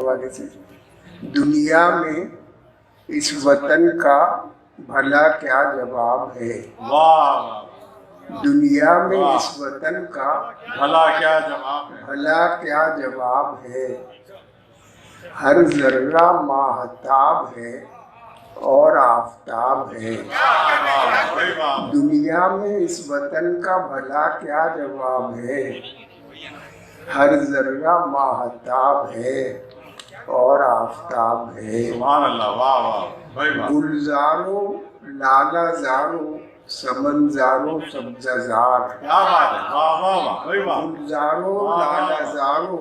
हवाले से, दुनिया में इस वतन का भला क्या जवाब है। वाह। दुनिया में इस वतन का भला क्या जवाब है। भला क्या जवाब है। हर जर्रा माहताब है और आफताब है। दुनिया में इस वतन का भला क्या जवाब है। हर जर्रा माहताब है और आफताब है। सुभान अल्लाह। वाह वाह। गुलजारो लालाजारो समनजारो सब्ज़ाजार। क्या बात है। वाह वाह वाह। गुलजारो लालाजारो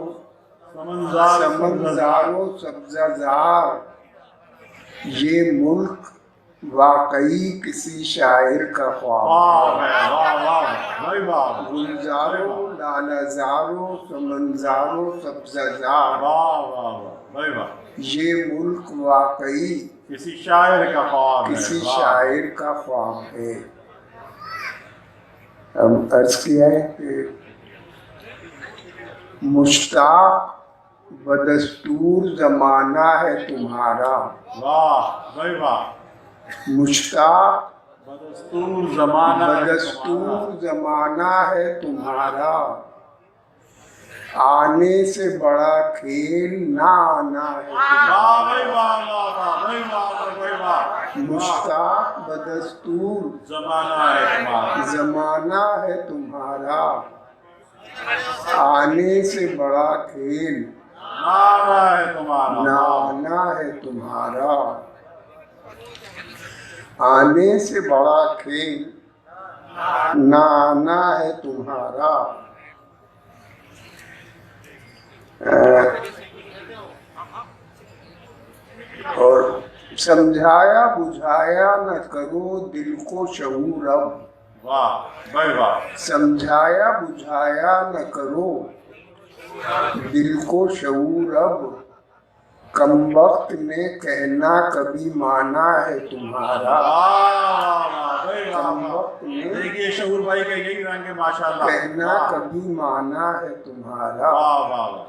समनजारो समनजारो सब्ज़ाजार। ये मुल्क वाकई किसी शायर का ख्वाब है। गुलजारो लालाजारो समनजारो सब्ज़ाजार। ये मुल्क वाकई किसी शायर का ख्वाब है। किसी शायर का ख्वाब है। अब अर्ज किया है कि मुश्ताक बदस्तूर जमाना है तुम्हारा। वाह वाह। मुश्ताक बदस्तूर जमाना है तुम्हारा। आने से बड़ा खेल ना आना है तुम्हारा। मुश्ताक बदस्तूर जमाना है तुम्हारा। आने से बड़ा खेल ना आना है तुम्हारा। आने से बड़ा खेल ना आना है तुम्हारा। और समझाया बुझाया न करो दिल को शऊर अब। वाह। समझाया बुझाया न करो दिल को शऊर अब। कम वक्त ने कहना कभी माना है तुम्हारा। कम वक्त ने देखिए शऊर भाई का यही रंग है माशाल्लाह। कहना कभी माना है तुम्हारा। वाह।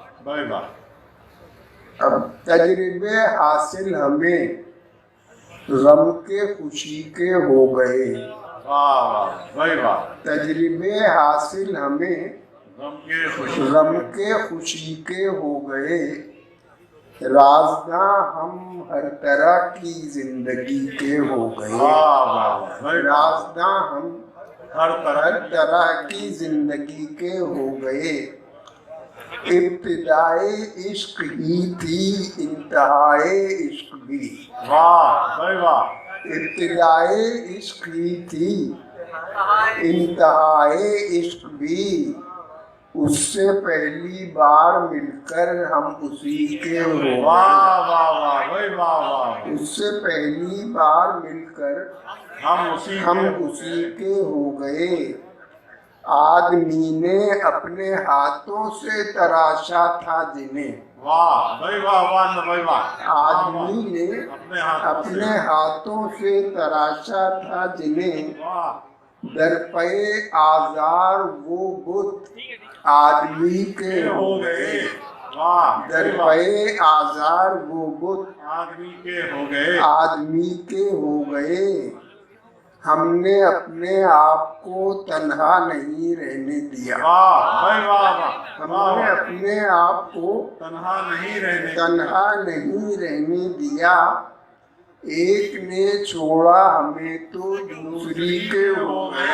अब तजर्बे हासिल हमें गम के खुशी के हो गए। वाह। तजर्बे हासिल हमें गम के खुशी के हो गए। राज़दां हम हर तरह की जिंदगी के हो गए। राज़दां हम हर तरह की जिंदगी के हो गए। इब्तिदाए इश्क ही थी इंतहाए इश्क भी। वाह। इब्तिदाए इश्क ही थी इंतहाए इश्क भी। उससे पहली बार मिलकर हम उसी के हो गए। उससे पहली बार मिलकर हम उसी के हो गए। आदमी ने अपने हाथों से तराशा था जिन्हें। आदमी ने अपने हाथों से तराशा था जिन्हें। दरपे आजार वो बुत आदमी के हो गए। दरपे आजार वो बुत आदमी के हो गए। हमने अपने आप को तन्हा नहीं रहने दिया। हमने अपने आप को तन्हा नहीं रहने दिया। एक ने छोड़ा हमें तो दूसरी के हो गए।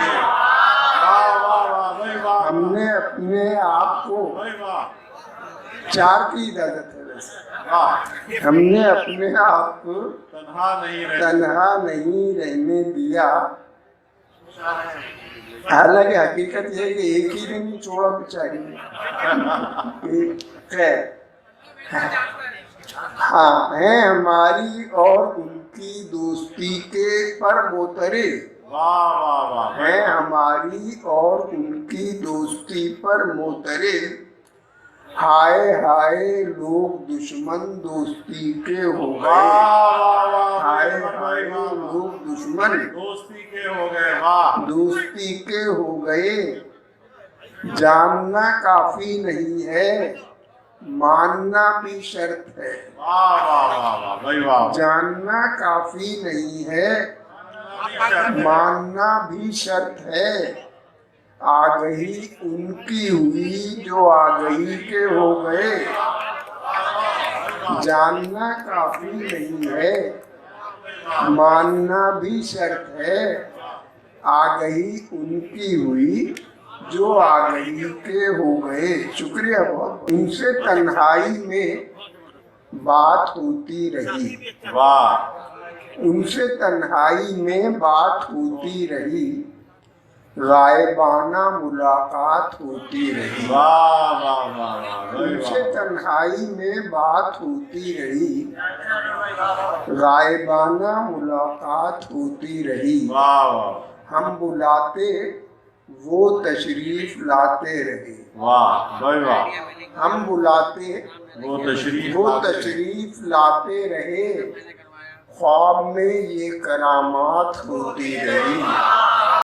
हमने अपने आप को चार की इजाजत है वैसे। हमने अपने आप को तन्हा नहीं रहने दिया। हालांकि हकीकत यह है कि एक ही दिन छोड़ा बेचारी। हाँ है हमारी और उनकी दोस्ती के पर मोतरिज। है हमारी और उनकी दोस्ती पर मोतरिज। हाय हाय लोग दुश्मन दोस्ती के हो गए। हाय हाय लोग दुश्मन दोस्ती के हो गए। जानना काफी नहीं है मानना भी शर्त है, वाह वाह वाह वाह भाई वाह। जानना काफी नहीं है, मानना भी शर्त है। आ गई उनकी हुई जो आ गई के हो गए, जानना काफी नहीं है, मानना भी शर्त है। आ गई उनकी हुई जो आ गई के हो गए। शुक्रिया बहुत। उनसे तन्हाई में बात होती रही, वाह। उनसे तन्हाई में बात होती रही, गायबाना मुलाकात होती रही। वाह वाह वाह वाह भाई उनसे वाह। तन्हाई में बात होती रही, गायबाना मुलाकात होती रही। वाह वाह। हम बुलाते वो तशरीफ लाते रहे, वाह भाई वाह। हम बुलाते वो तशरीफ वो लाते रहे। तशरीफ लाते रहे, ख्वाब में ये करामात होती रही।